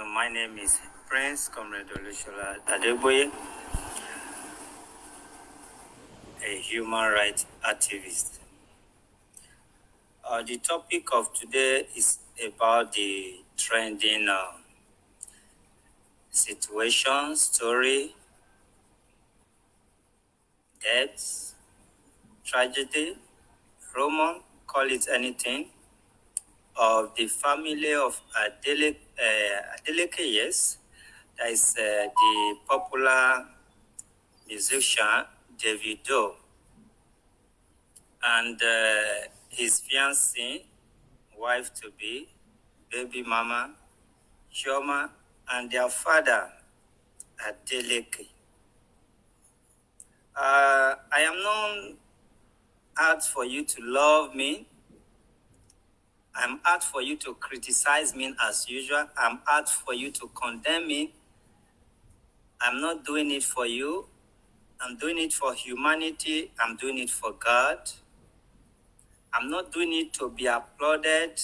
My name is Prince Comrade Olushola Adeboye, a human rights activist. The topic of today is about the trending situation, story, deaths, tragedy, rumor, call it anything, of the family of Adeleke, yes, that is the popular musician Davido, and his fiancée, wife to be, baby mama, Chioma, and their father, Adeleke. I am not out for you to love me. I'm out for you to criticize me as usual. I'm out for you to condemn me. I'm not doing it for you. I'm doing it for humanity. I'm doing it for God. I'm not doing it to be applauded.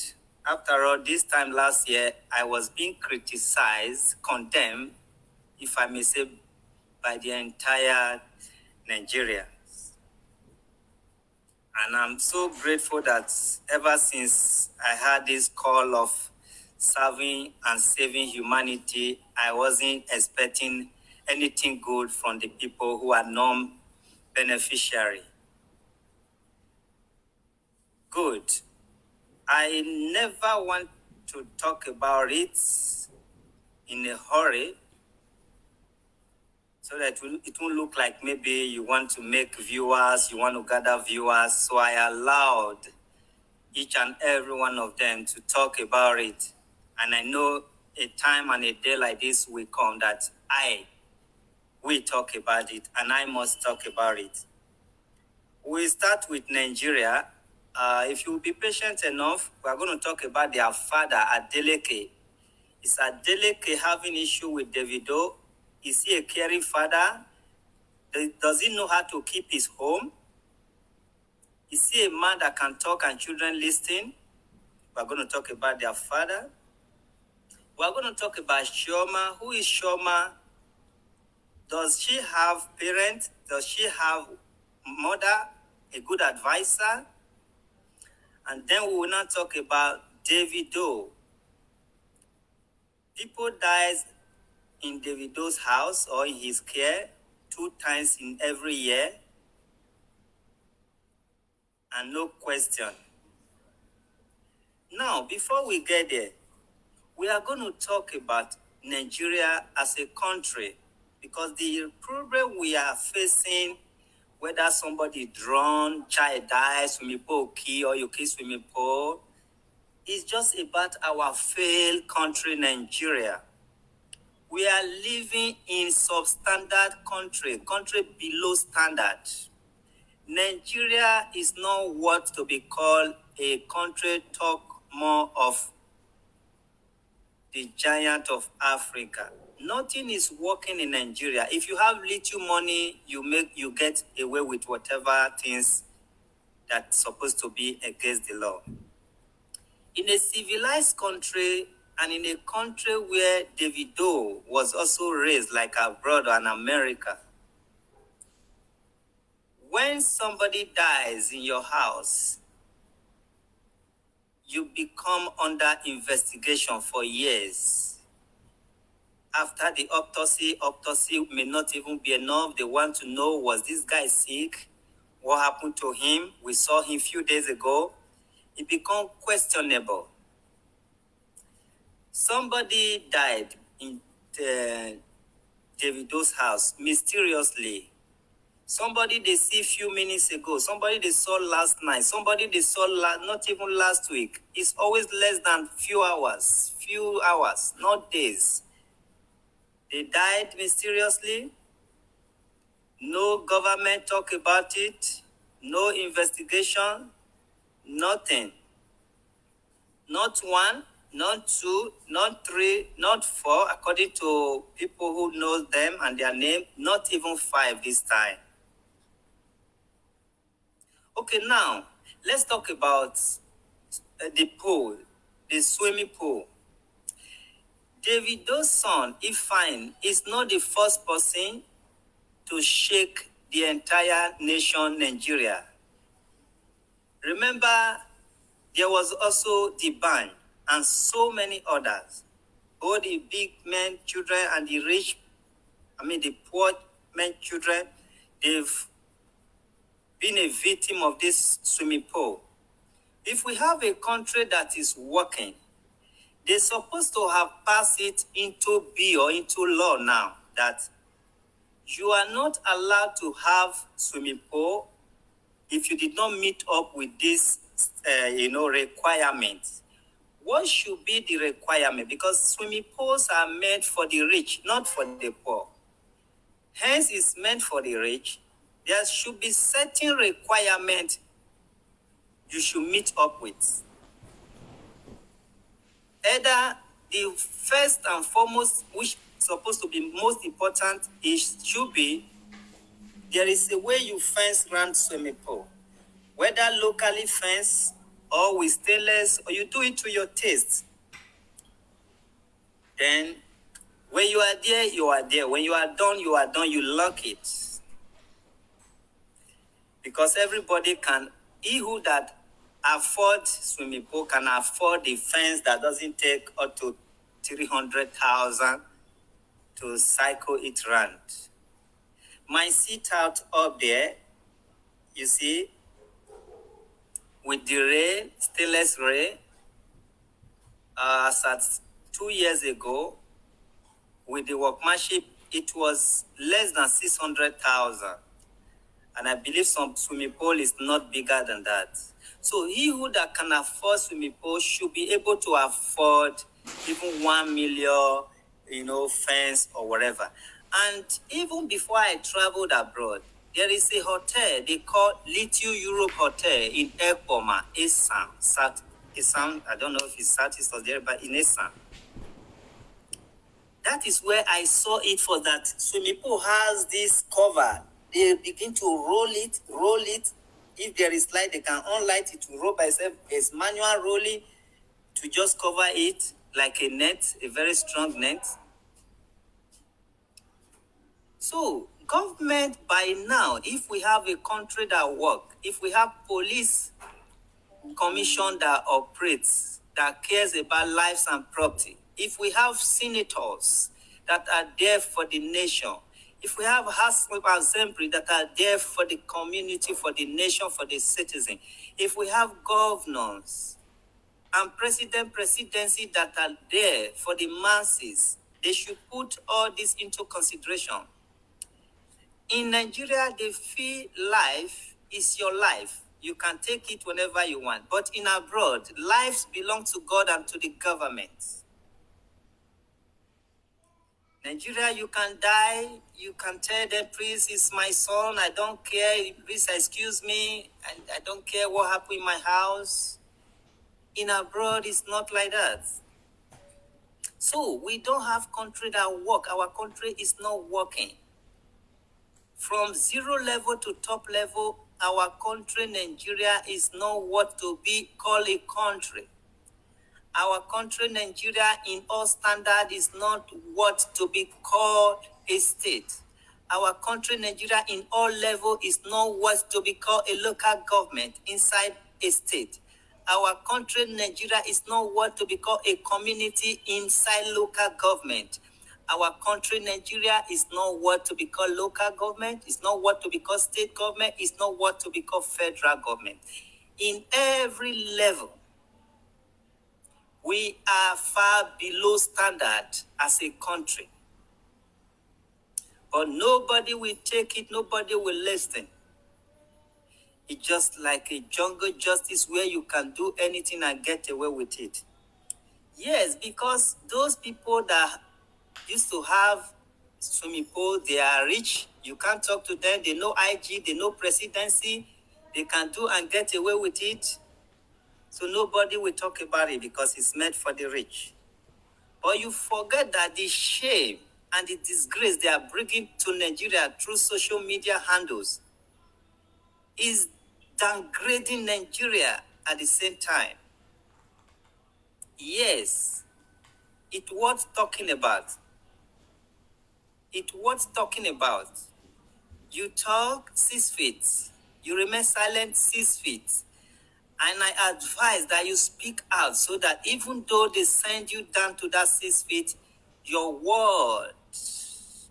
After all, this time last year, I was being criticized, condemned, if I may say, by the entire Nigeria. And I'm so grateful that ever since I had this call of serving and saving humanity, I wasn't expecting anything good from the people who are non-beneficiary. Good. I never want to talk about it in a hurry so that it won't look like maybe you want to make viewers, you want to gather viewers. So I allowed each and every one of them to talk about it. And I know a time and a day like this will come that I will talk about it, and I must talk about it. We start with Nigeria. If you will be patient enough, we are going to talk about their father, Adeleke. Is Adeleke having issue with Davido? Is he a caring father? Does he know how to keep his home? Is he a man that can talk and children listen? We're going to talk about their father. We're going to talk about Chioma. Who is Chioma? Does she have parents? Does she have mother, a good advisor? And then we will now talk about Davido. People dies in Davido's house or in his care 2 times in every year. And no question. Now, before we get there, we are going to talk about Nigeria as a country, because the problem we are facing, whether somebody drown, child dies, swimming pool key, or you kill swimming pool, is just about our failed country, Nigeria. We are living in substandard country below standard. Nigeria is not what to be called a country talk more of the giant of Africa. Nothing is working in Nigeria. If you have little money, you get away with whatever things that's supposed to be against the law. In a civilized country, and in a country where Davido was also raised like our brother in America, when somebody dies in your house, you become under investigation for years. After the autopsy may not even be enough. They want to know, was this guy sick? What happened to him? We saw him a few days ago. It became questionable. Somebody died in Davido's house mysteriously. Somebody they see a few minutes ago. Somebody they saw last night. Somebody they saw not even last week. It's always less than few hours, not days. They died mysteriously. No government talk about it. No investigation. Nothing. Not 1, not 2, not 3, not 4, according to people who know them and their name, not even 5 this time. Okay, now, let's talk about the pool, the swimming pool. Davido's son, Ifeanyi, is not the first person to shake the entire nation, Nigeria. Remember, there was also the ban and so many others. All the big men, children, and the rich, the poor men, children, they've been a victim of this swimming pool. If we have a country that is working, they're supposed to have passed it into bill or into law now that you are not allowed to have swimming pool if you did not meet up with this, requirements. What should be the requirement? Because swimming pools are meant for the rich, not for the poor. Hence, it's meant for the rich. There should be certain requirements you should meet up with. Either the first and foremost, which is supposed to be most important, should be there is a way you fence around swimming pool, whether locally fenced or with stainless, or you do it to your taste. Then, when you are there, you are there. When you are done, you are done. You lock it. Because everybody can, he who that afford swimming pool can afford the fence that doesn't take up to 300,000 to cycle it round. My sit out up there, you see, with the rail, stainless rail, as at 2 years ago, with the workmanship, it was less than 600,000. And I believe some swimming pool is not bigger than that. So he who that can afford swimming pool should be able to afford even 1 million, fence or whatever. And even before I traveled abroad, there is a hotel they call Little Europe Hotel in Ekpoma, Esan, South Esan. I don't know if it's Southeast or there, but in Esan. That is where I saw it for that swimming pool has this cover. They begin to roll it. If there is light, they can unlight it to roll by itself. There's manual rolling to just cover it like a net, a very strong net. So, government by now, if we have a country that works, if we have police commission that operates, that cares about lives and property, if we have senators that are there for the nation, if we have House of Assembly that are there for the community, for the nation, for the citizen, if we have governors and presidency that are there for the masses, they should put all this into consideration. In Nigeria, they feel life is your life. You can take it whenever you want. But in abroad, lives belong to God and to the government. Nigeria, you can die. You can tell them, please, it's my son. I don't care. Please excuse me. I don't care what happened in my house. In abroad, it's not like that. So we don't have country that work. Our country is not working. From zero level to top level, our country, Nigeria, is not what to be called a country. Our country, Nigeria, in all standard, is not what to be called a state. Our country, Nigeria, in all level, is not what to be called a local government inside a state. Our country, Nigeria, is not what to be called a community inside local government. Our country, Nigeria, is not what to be called local government. It's not what to be called state government. It's not what to be called federal government. In every level, we are far below standard as a country. But nobody will take it. Nobody will listen. It's just like a jungle justice where you can do anything and get away with it. Yes, because those people that used to have swimming pool, they are rich. You can't talk to them. They know IG, they know presidency. They can do and get away with it. So nobody will talk about it because it's meant for the rich. But you forget that the shame and the disgrace they are bringing to Nigeria through social media handles is downgrading Nigeria at the same time. Yes, It worth talking about. It worth talking about. You talk 6 feet. You remain silent 6 feet. And I advise that you speak out so that even though they send you down to that 6 feet, your word,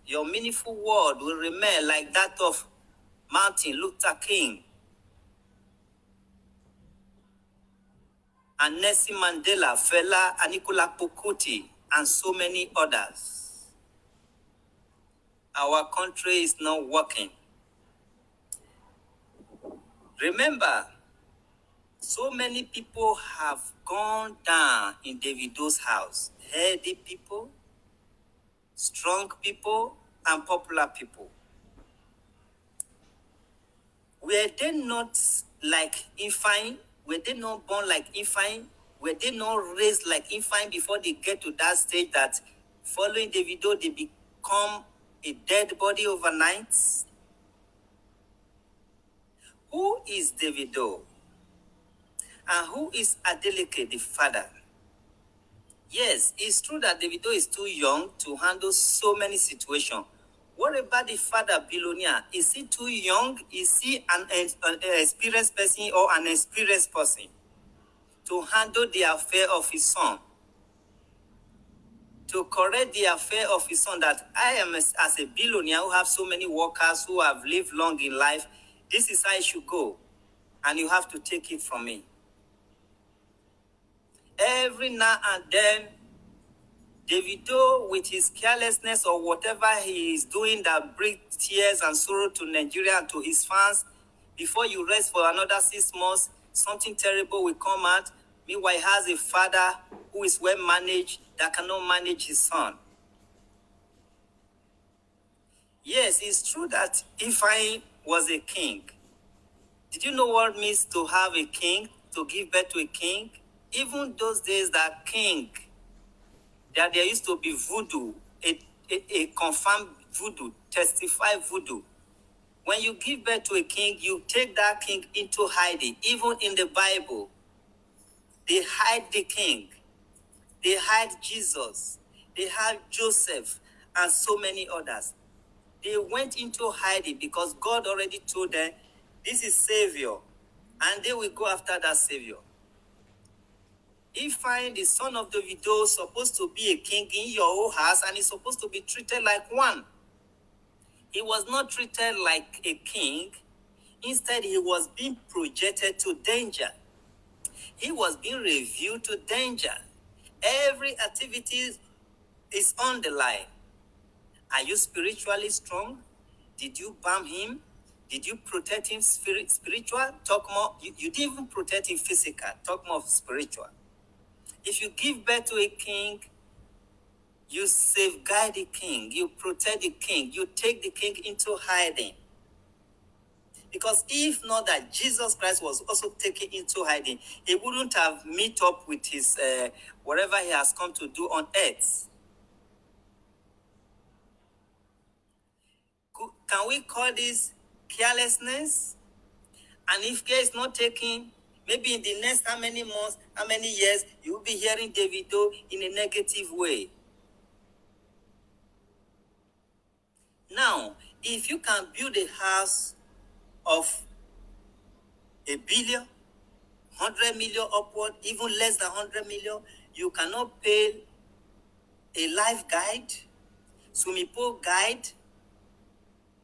your meaningful word will remain like that of Martin Luther King and Nelson Mandela, Fela Anikulapo Kuti, and so many others. Our country is not working. Remember, so many people have gone down in Davido's house. Healthy people, strong people, and popular people. Were they not like infant? Were they not born like infant? Were they not raised like infant before they get to that stage that following Davido, they become a dead body overnight? Who is Davido? And who is Adeleke, the father? Yes, it's true that Davido is too young to handle so many situations. What about the father, billionaire? Is he too young? Is he an experienced person or an experienced person to handle the affair of his son? To correct the affair of his son, that I am as a billionaire who have so many workers who have lived long in life, this is how it should go. And you have to take it from me. Every now and then, Davido, with his carelessness or whatever he is doing that brings tears and sorrow to Nigeria and to his fans, before you rest for another 6 months, something terrible will come out. Meanwhile, he has a father who is well managed that cannot manage his son. Yes, it's true that Ifeanyi was a king. Did you know what it means to have a king, to give birth to a king? Even those days, that king, that there used to be voodoo, a confirmed voodoo, testified voodoo. When you give birth to a king, you take that king into hiding. Even in the Bible, they hide the king. They hide Jesus. They hide Joseph and so many others. They went into hiding because God already told them, this is Savior. And they will go after that Savior. Ifeanyi, the son of Davido, is supposed to be a king in your own house, and he's supposed to be treated like one. He was not treated like a king. Instead, he was being projected to danger. He was being reviewed to danger. Every activity is on the line. Are you spiritually strong? Did you balm him? Did you protect him spiritual? Talk more. You didn't even protect him physical. Talk more of spiritual. If you give birth to a king, you safeguard the king, you protect the king, you take the king into hiding. Because if not that Jesus Christ was also taken into hiding, he wouldn't have met up with his whatever he has come to do on earth. Can we call this carelessness? And if care is not taken, maybe in the next how many months, how many years, you will be hearing Davido in a negative way. Now, if you can build a house of $1 billion, 100 million upward, even less than 100 million, you cannot pay a life guide, swimming pool guide.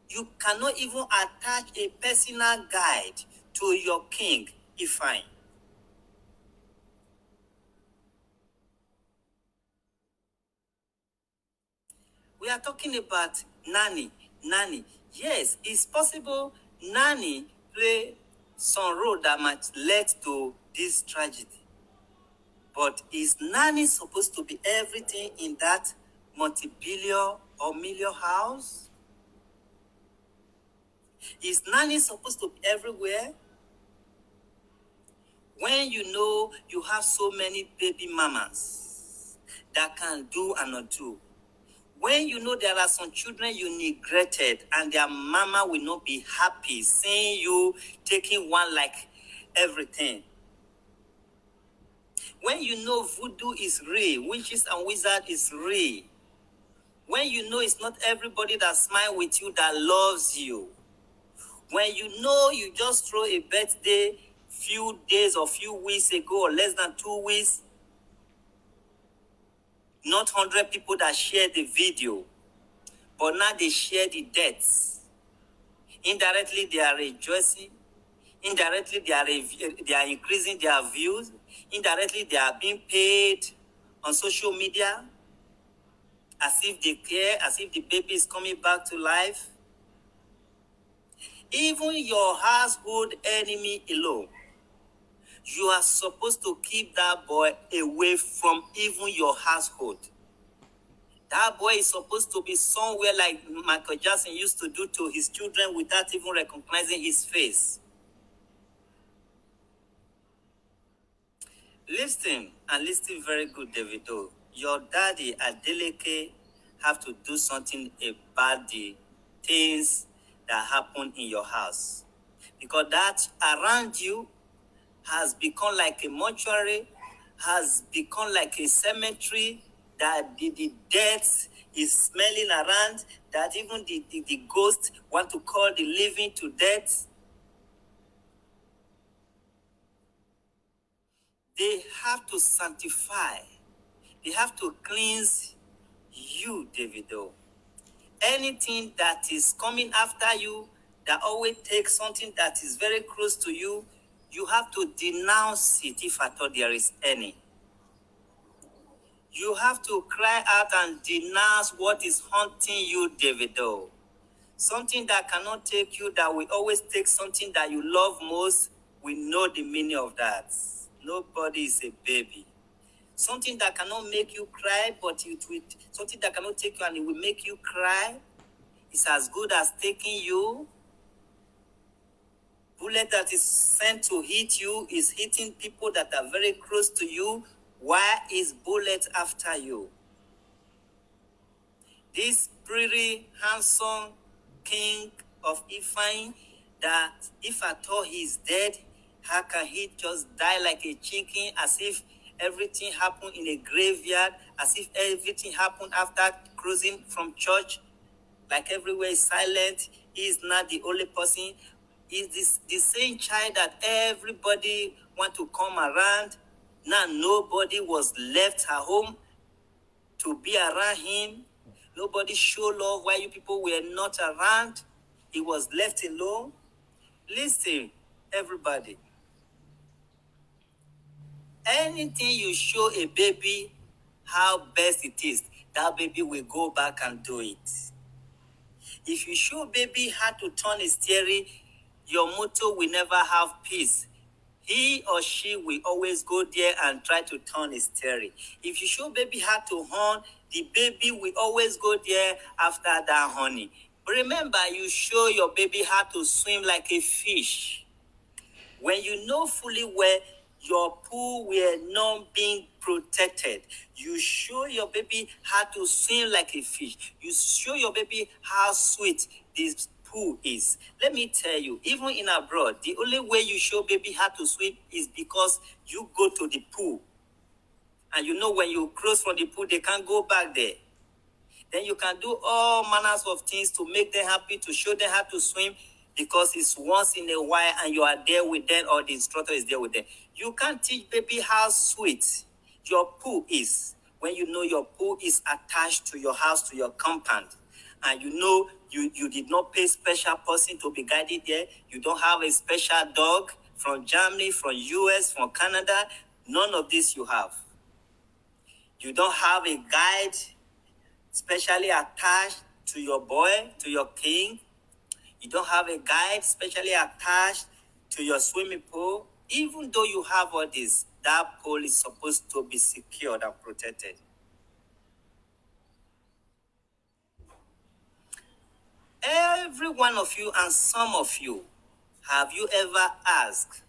You cannot even attach a personal guide to your king, Ifeanyi. We are talking about Nani. Yes, it's possible Nani play some role that might lead to this tragedy. But is Nani supposed to be everything in that multi-billion or million house? Is Nani supposed to be everywhere? When you know you have so many baby mamas that can do and not do. When you know there are some children you neglected and their mama will not be happy seeing you taking one like everything. When you know voodoo is real, witches and wizards is real. When you know it's not everybody that smiles with you that loves you. When you know you just throw a birthday few days or few weeks ago or less than 2 weeks, not 100 people that shared the video, but now they share the deaths. Indirectly, they are rejoicing. Indirectly, they are increasing their views. Indirectly, they are being paid on social media as if they care, as if the baby is coming back to life. Even your household enemy alone, you are supposed to keep that boy away from even your household. That boy is supposed to be somewhere like Michael Jackson used to do to his children without even recognizing his face. Listen, and listen very good, Davido. Your daddy, Adeleke, have to do something about the things that happen in your house. Because that around you has become like a mortuary, has become like a cemetery, that the death is smelling around, that even the ghosts want to call the living to death. They have to sanctify. They have to cleanse you, Davido. Anything that is coming after you, that always takes something that is very close to you, you have to denounce it if at all there is any. You have to cry out and denounce what is haunting you, Davido. Something that cannot take you, that will always take something that you love most, we know the meaning of that. Nobody is a baby. Something that cannot make you cry, but something that cannot take you and it will make you cry, is as good as taking you. Bullet that is sent to hit you is hitting people that are very close to you. Why is bullet after you? This pretty, handsome king of Ifeanyi, that if at all he is dead, how can he just die like a chicken, as if everything happened in a graveyard, as if everything happened after closing from church, like everywhere is silent? He is not the only person. Is this the same child that everybody want to come around? Now nobody was left at home to be around him. Nobody show love while you people were not around. He was left alone. Listen, everybody. Anything you show a baby how best it is, that baby will go back and do it. If you show baby how to turn a steering, your motor will never have peace. He or she will always go there and try to turn a steering. If you show baby how to horn, the baby will always go there after that honey. But remember, you show your baby how to swim like a fish. When you know fully well your pool were not being protected, you show your baby how to swim like a fish. You show your baby how sweet this pool is. Let me tell you, even in abroad, the only way you show baby how to swim is because you go to the pool. And you know when you close from the pool, they can't go back there. Then you can do all manners of things to make them happy, to show them how to swim, because it's once in a while and you are there with them, or the instructor is there with them. You can't teach baby how sweet your pool is when you know your pool is attached to your house, to your compound. And you know you did not pay special person to be guided there. You don't have a special dog from Germany, from US, from Canada. None of this you have. You don't have a guide specially attached to your boy, to your king. You don't have a guide specially attached to your swimming pool. Even though you have all this, that pool is supposed to be secured and protected. Every one of you and some of you, have you ever asked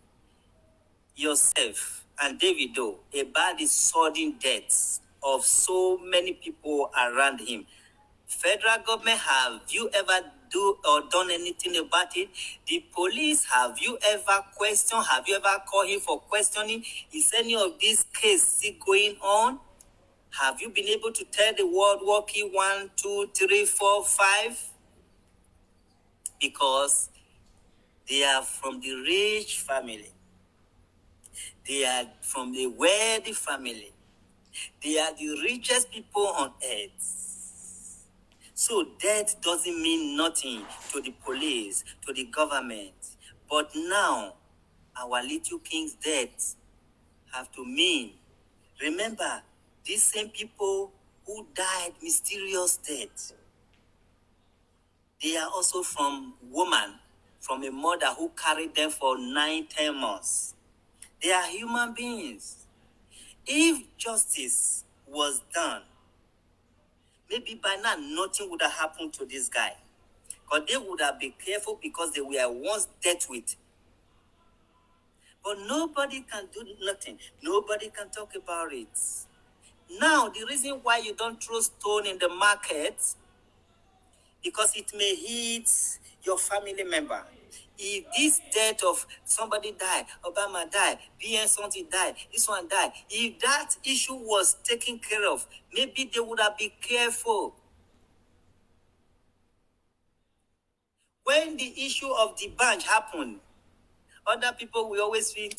yourself and Davido about the sudden deaths of so many people around him? Federal government, have you ever do or done anything about it? The police, have you ever questioned? Have you ever called him for questioning? Is any of these cases still going on? Have you been able to tell the world walkie 1, 2, 3, 4, 5? Because they are from the rich family. They are from the wealthy family. They are the richest people on earth. So death doesn't mean nothing to the police, to the government. But now, our little king's death have to mean. Remember, these same people who died mysterious death, they are also from woman, from a mother who carried them for 9, 10 months. They are human beings. If justice was done, maybe by now nothing would have happened to this guy. Because they would have been careful because they were once dealt with. But nobody can do nothing. Nobody can talk about it. Now, the reason why you don't throw stone in the market, because it may hit your family member. If this death of somebody died, Obama died, BN something died, this one died, if that issue was taken care of, maybe they would have been careful. When the issue of the bunch happened, other people will always feel,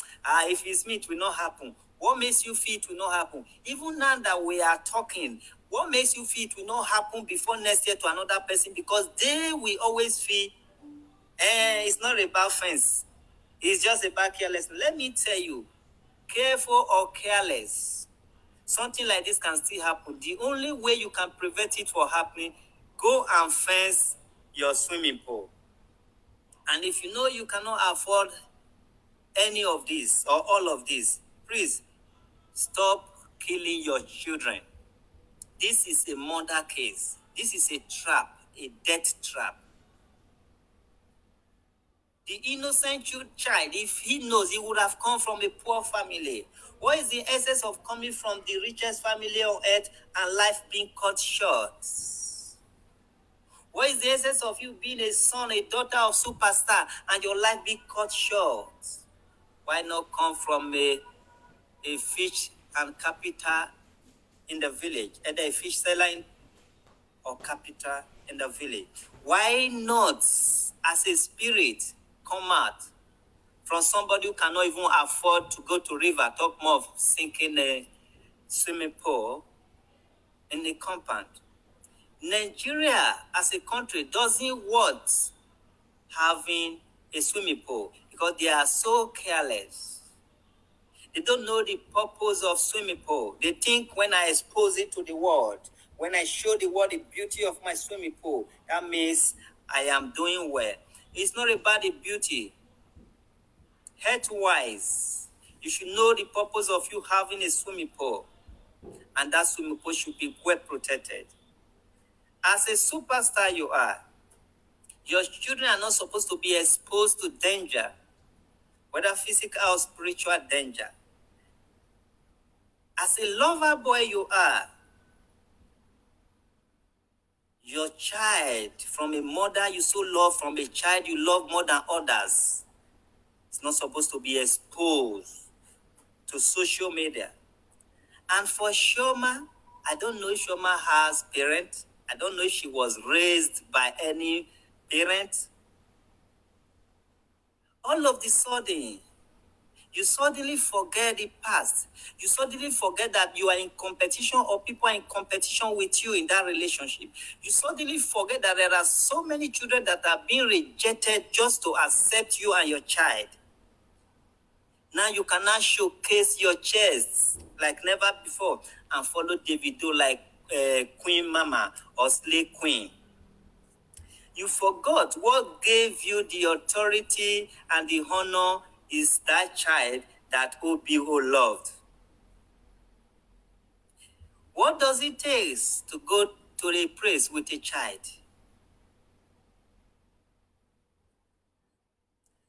if it's me, it will not happen. What makes you feel it will not happen? Even now that we are talking, what makes you feel it will not happen before next year to another person? Because they will always feel, it's not about fence. It's just about carelessness. Let me tell you, careful or careless, something like this can still happen. The only way you can prevent it from happening, go and fence your swimming pool. And if you know you cannot afford any of this or all of this, please stop killing your children. This is a murder case. This is a trap, a death trap. The innocent child, if he knows, he would have come from a poor family. What is the essence of coming from the richest family on earth and life being cut short? What is the essence of you being a son, a daughter of superstar, and your life being cut short? Why not come from a fish and capital in the village, either a fish seller or capital in the village? Why not, as a spirit, come out from somebody who cannot even afford to go to river, talk more of sinking a swimming pool in the compound? Nigeria as a country doesn't want having a swimming pool because they are so careless. They don't know the purpose of swimming pool. They think when I expose it to the world, when I show the world the beauty of my swimming pool, that means I am doing well. It's not about the beauty. Health-wise, you should know the purpose of you having a swimming pool. And that swimming pool should be well protected. As a superstar you are, your children are not supposed to be exposed to danger, whether physical or spiritual danger. As a lover boy you are, your child from a mother you so love, from a child you love more than others, it's not supposed to be exposed to social media. And for Chioma, I don't know if Chioma has parents. I don't know if she was raised by any parent. All of the sudden, you suddenly forget the past. You suddenly forget that you are in competition or people are in competition with you in that relationship. You suddenly forget that there are so many children that are being rejected just to accept you and your child. Now you cannot showcase your chest like never before and follow Davido like Queen Mama or Slay Queen. You forgot what gave you the authority and the honor is that child that OBO loved. What does it take to go to a place with a child?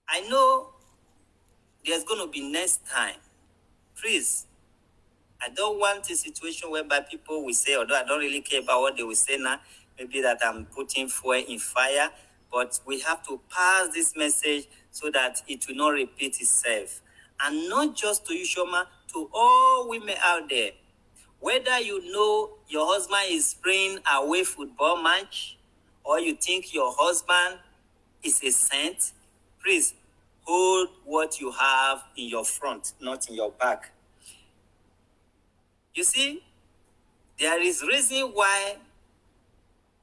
I know there's going to be next time. Please, I don't want a situation whereby people will say, although I don't really care about what they will say now, maybe that I'm putting fuel in fire, but we have to pass this message so that it will not repeat itself. And not just to you, Chioma, to all women out there. Whether you know your husband is playing away football match, or you think your husband is a saint, please hold what you have in your front, not in your back. You see, there is reason why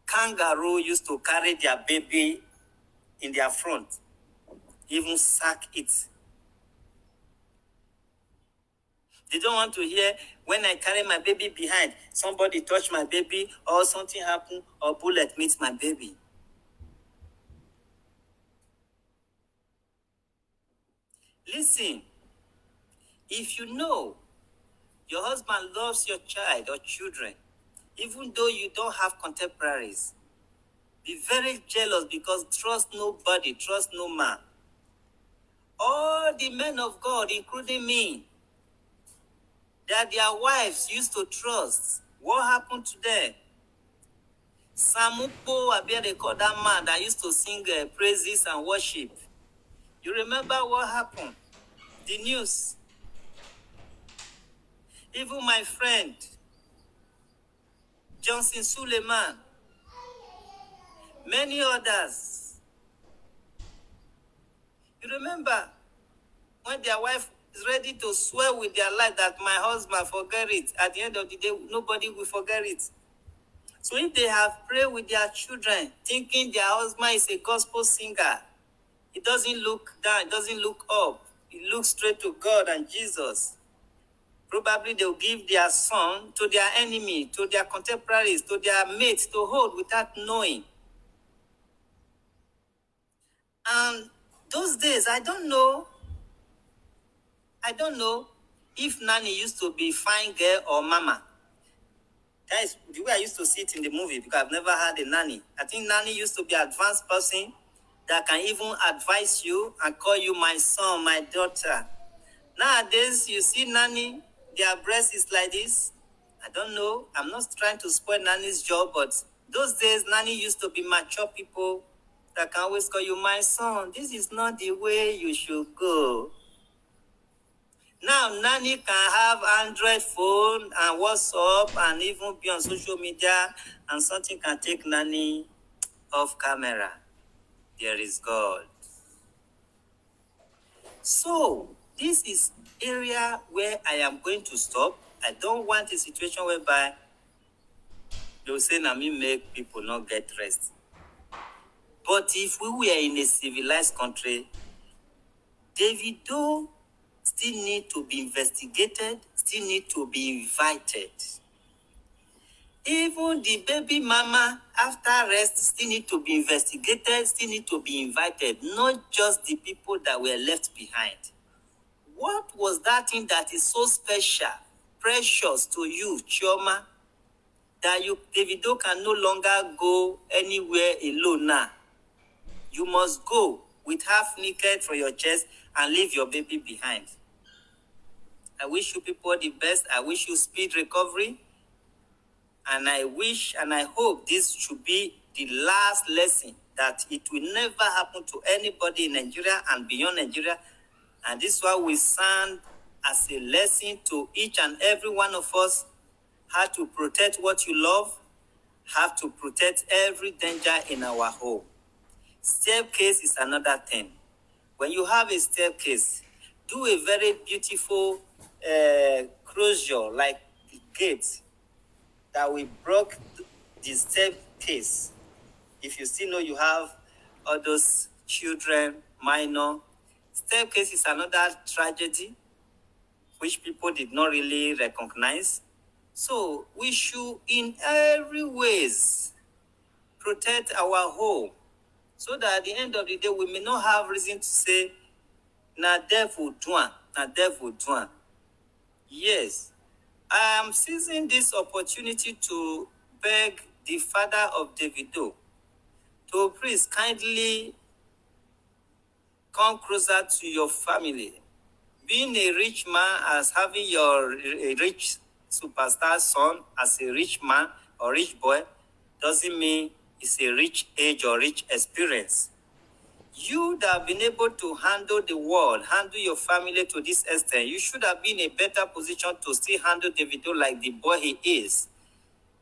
kangaroo used to carry their baby in their front, even sack it. They don't want to hear, when I carry my baby behind, somebody touch my baby, or something happen, or bullet meets my baby. Listen, if you know your husband loves your child or children, even though you don't have contemporaries, be very jealous, because trust nobody, trust no man. All the men of God, including me, that their wives used to trust, what happened to them? Samupo, I bet they call that man that used to sing praises and worship. You remember what happened? The news. Even my friend, Johnson Suleiman, many others. You remember when their wife is ready to swear with their life that my husband forget it, at the end of the day, nobody will forget it. So if they have prayed with their children, thinking their husband is a gospel singer, it doesn't look down, it doesn't look up. It looks straight to God and Jesus. Probably they'll give their son to their enemy, to their contemporaries, to their mates to hold without knowing. And those days, I don't know if nanny used to be fine girl or mama. That is the way I used to see it in the movie, because I've never had a nanny. I think nanny used to be an advanced person that can even advise you and call you my son, my daughter. Nowadays, you see nanny, their breast is like this. I don't know. I'm not trying to spoil nanny's job, but those days, nanny used to be mature people that can always call you my son. This is not the way you should go. Now, nanny can have Android phone and WhatsApp and even be on social media, and something can take nanny off camera. There is God. So, this is area where I am going to stop. I don't want a situation whereby they will say, Nami, make people not get rest. But if we were in a civilized country, Davido still need to be investigated, still need to be invited. Even the baby mama after arrest still need to be investigated, still need to be invited, not just the people that were left behind. What was that thing that is so special, precious to you, Chioma, that Davido can no longer go anywhere alone now? You must go with half naked from your chest and leave your baby behind. I wish you people the best. I wish you speed recovery. And I wish and I hope this should be the last lesson, that it will never happen to anybody in Nigeria and beyond Nigeria. And this is why we stand as a lesson to each and every one of us, how to protect what you love, how to protect every danger in our home. Staircase is another thing. When you have a staircase, do a very beautiful closure, like the gate, that will block the staircase. If you still know you have all those children, minor, staircase is another tragedy which people did not really recognize. So we should in every ways protect our home, so that at the end of the day, we may not have reason to say, na devil doan, na devil doan. Yes, I am seizing this opportunity to beg the father of Davido to please kindly come closer to your family. Being a rich man, as having your rich superstar son as a rich man or rich boy doesn't mean it's a rich age or rich experience. You that have been able to handle the world, handle your family to this extent, you should have been in a better position to still handle Davido like the boy he is.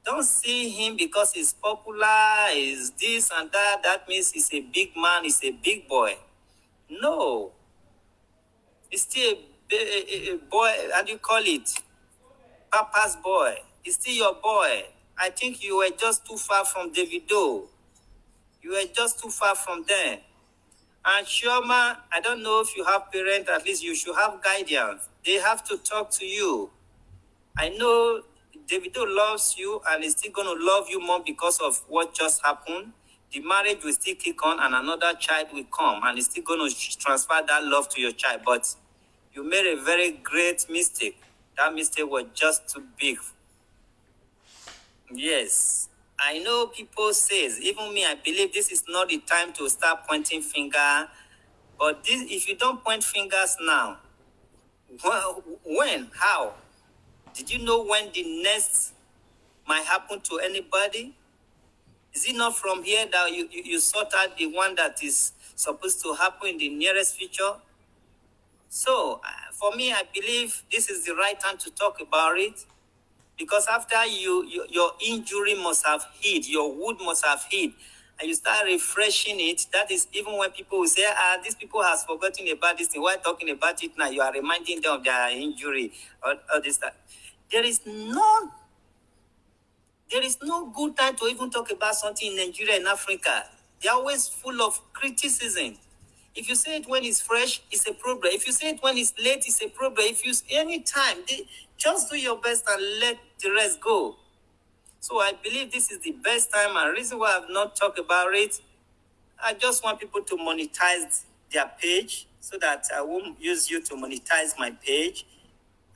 Don't see him because he's popular, is this and that. That means he's a big man, he's a big boy. No, he's still a boy. How do you call it? Papa's boy. He's still your boy. I think you were just too far from Davido. You were just too far from them. And Chioma, I don't know if you have parents, at least you should have guidance. They have to talk to you. I know Davido loves you and is still going to love you more because of what just happened. The marriage will still kick on and another child will come and is still going to transfer that love to your child. But you made a very great mistake. That mistake was just too big. Yes. I know people says, even me, I believe this is not the time to start pointing finger. But this, if you don't point fingers now, when, how? Did you know when the next might happen to anybody? Is it not from here that you sort out the one that is supposed to happen in the nearest future? So, for me, I believe this is the right time to talk about it. Because after your injury must have healed, your wound must have healed, and you start refreshing it, that is even when people will say, these people has forgotten about this thing. Why talking about it now? You are reminding them of their injury or this, that. There is no good time to even talk about something in Nigeria and Africa. They're always full of criticism. If you say it when it's fresh, it's a problem. If you say it when it's late, it's a problem. If you anytime, just do your best and let the rest go. So I believe this is the best time, and reason why I've not talked about it, I just want people to monetize their page so that I won't use you to monetize my page.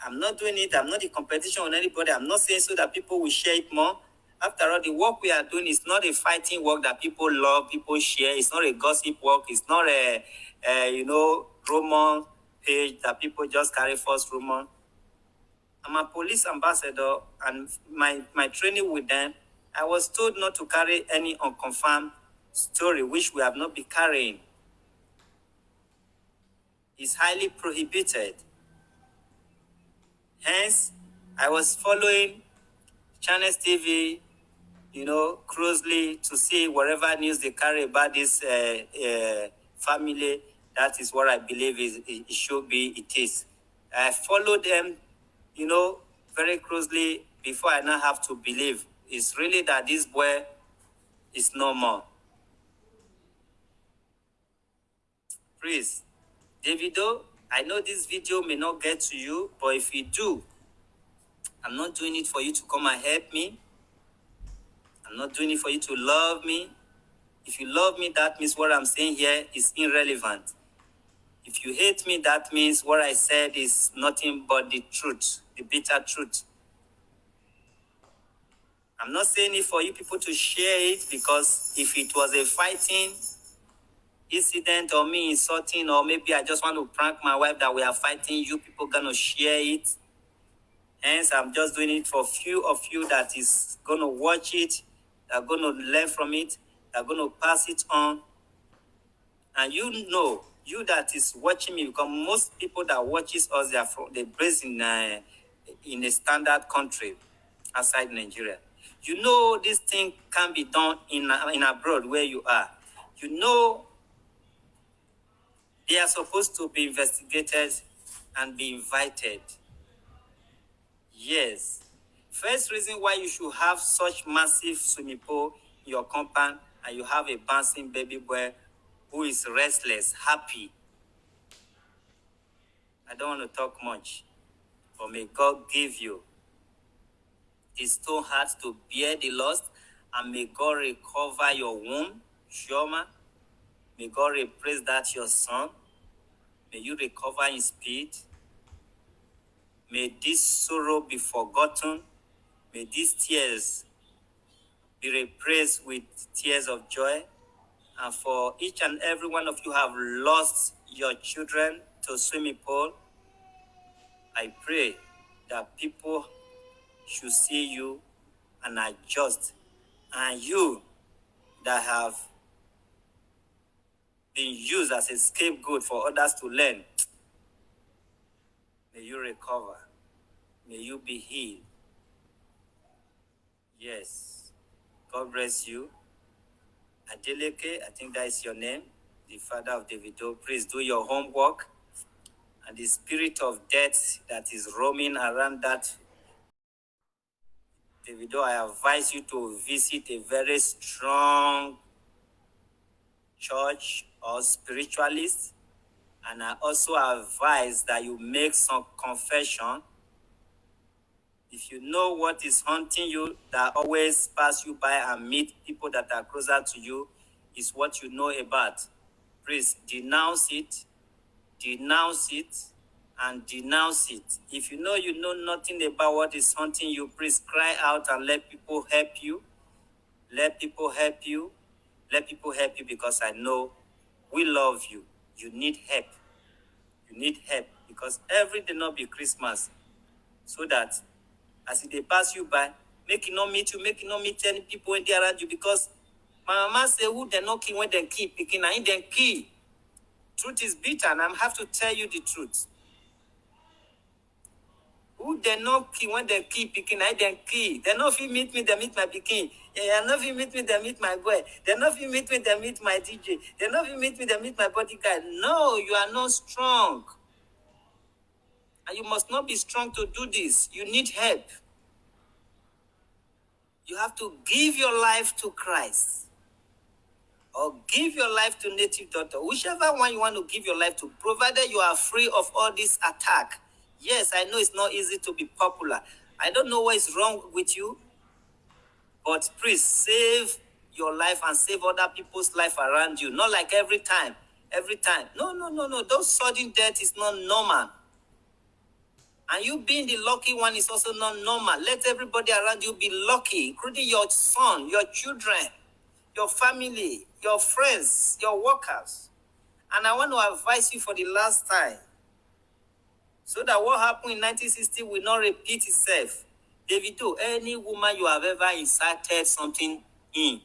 I'm not doing it. I'm not in competition with anybody. I'm not saying so that people will share it more. After all, the work we are doing is not a fighting work that people love, people share. It's not a gossip work. It's not a rumor page that people just carry false rumor. I'm a police ambassador, and my training with them, I was told not to carry any unconfirmed story, which we have not been carrying. It's highly prohibited. Hence, I was following Channels TV, closely to see whatever news they carry about this family. That is what I believe it should be, it is. I followed them, very closely before I now have to believe. It's really that this boy is no more. Please, Davido, I know this video may not get to you, but if you do, I'm not doing it for you to come and help me. I'm not doing it for you to love me. If you love me, that means what I'm saying here is irrelevant. If you hate me, that means what I said is nothing but the truth, the bitter truth. I'm not saying it for you people to share it, because if it was a fighting incident or me insulting, or maybe I just want to prank my wife that we are fighting, you people gonna share it. Hence, I'm just doing it for few of you that is gonna watch it, that are gonna learn from it, that are gonna pass it on. And you that is watching me, because most people that watches us, they're based in a standard country outside Nigeria. This thing can be done in abroad where you are. They are supposed to be investigated and be invited. Yes. First reason why you should have such massive swimming pool in your compound, and you have a bouncing baby boy who is restless, happy. I don't want to talk much, but may God give you the stone heart to bear the loss, and may God recover your womb, Chioma. May God replace that your son. May you recover in speed. May this sorrow be forgotten. May these tears be replaced with tears of joy. And for each and every one of you who have lost your children to swimming pool, I pray that people should see you and adjust. And you that have been used as a scapegoat for others to learn, may you recover. May you be healed. Yes. God bless you. Adeleke, I think that is your name, the father of Davido. Please do your homework. And the spirit of death that is roaming around that Davido, I advise you to visit a very strong church or spiritualist. And I also advise that you make some confession. If you know what is haunting you, that always pass you by and meet people that are closer to you, is what you know about. Please denounce it, and denounce it. If you know nothing about what is haunting you, please cry out and let people help you. Let people help you. Let people help you, because I know we love you. You need help. You need help, because every day not be Christmas. So that as they pass you by, make it not meet you, make it not meet any people when they around you, because my mama say who they not kill when they kill picking, and then kill. Truth is bitter, and I have to tell you the truth. Who they not kill when they kill picking, I then kill. They not fit meet me, they meet my picking. Yeah, not fit meet me, they meet my boy. They not fit meet me, they meet my DJ. They not fit meet me, they meet my bodyguard. No, you are not strong. And you must not be strong to do this. You need help. You have to give your life to Christ. Or give your life to native daughter. Whichever one you want to give your life to, provided you are free of all this attack. Yes, I know it's not easy to be popular. I don't know what is wrong with you. But please save your life and save other people's life around you. Not like every time. Every time. No. Those sudden death is not normal. And you being the lucky one is also not normal. Let everybody around you be lucky, including your son, your children, your family, your friends, your workers. And I want to advise you for the last time, so that what happened in 1960 will not repeat itself. Davido, any woman you have ever incited something in,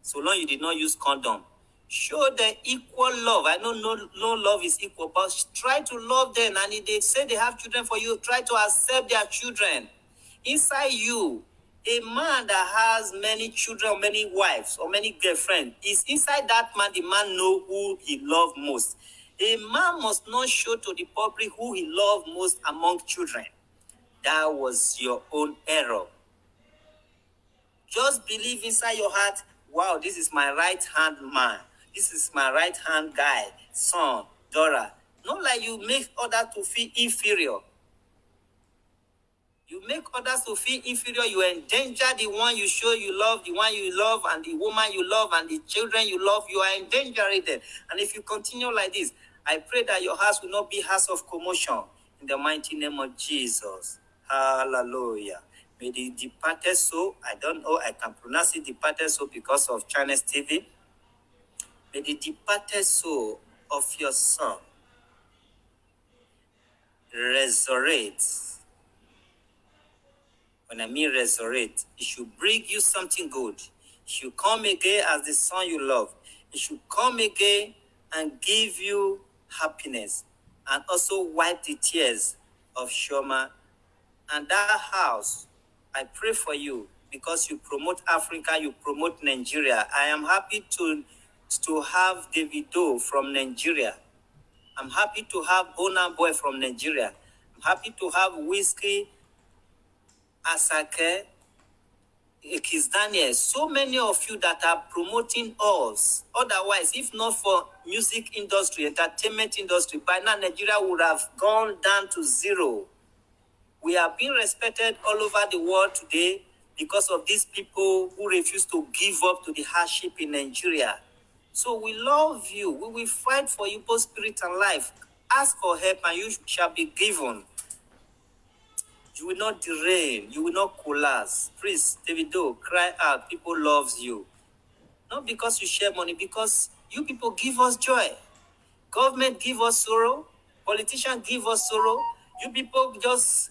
so long you did not use condom, show them equal love. I know no love is equal, but try to love them. And if they say they have children for you, try to accept their children. Inside you, a man that has many children, many wives, or many girlfriends, is inside that man, the man know who he loves most. A man must not show to the public who he loves most among children. That was your own error. Just believe inside your heart, wow, this is my right-hand man. This is my right-hand guy, son, daughter. Not like you make others to feel inferior. You make others to feel inferior. You endanger the one you show you love, the one you love, and the woman you love, and the children you love. You are endangering them. And if you continue like this, I pray that your house will not be house of commotion. In the mighty name of Jesus. Hallelujah. May the departed soul, I don't know, I can pronounce it departed soul because of Chinese TV. May the departed soul of your son resurrect. When I mean resurrect, it should bring you something good. It should come again as the son you love. It should come again and give you happiness, and also wipe the tears of Chioma. And that house, I pray for you, because you promote Africa, you promote Nigeria. I am happy to have Davido from Nigeria. I'm happy to have Burna Boy from Nigeria. I'm happy to have Whiskey, Asake, Kiss Daniel. So many of you that are promoting us. Otherwise, if not for music industry, entertainment industry, by now Nigeria would have gone down to zero. We are being respected all over the world today because of these people who refuse to give up to the hardship in Nigeria. So we love you. We will fight for you, both spirit and life. Ask for help and you shall be given. You will not derail. You will not collapse. Please, Davido, cry out. People loves you. Not because you share money, because you people give us joy. Government give us sorrow. Politicians give us sorrow. You people just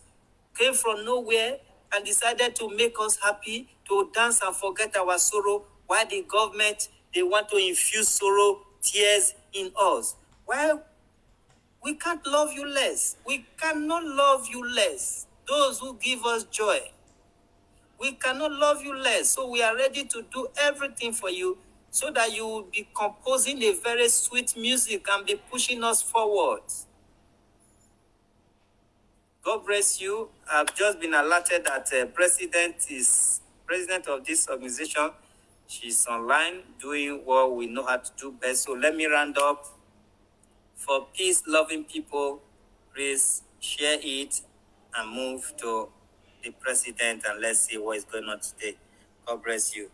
came from nowhere and decided to make us happy, to dance and forget our sorrow, while the government, they want to infuse sorrow, tears in us. Why? We can't love you less. We cannot love you less. Those who give us joy, we cannot love you less. So we are ready to do everything for you so that you will be composing a very sweet music and be pushing us forward. God bless you. I've just been alerted that president of this organization. She's online doing what we know how to do best. So let me round up. For peace-loving people, please share it and move to the president, and let's see what is going on today. God bless you.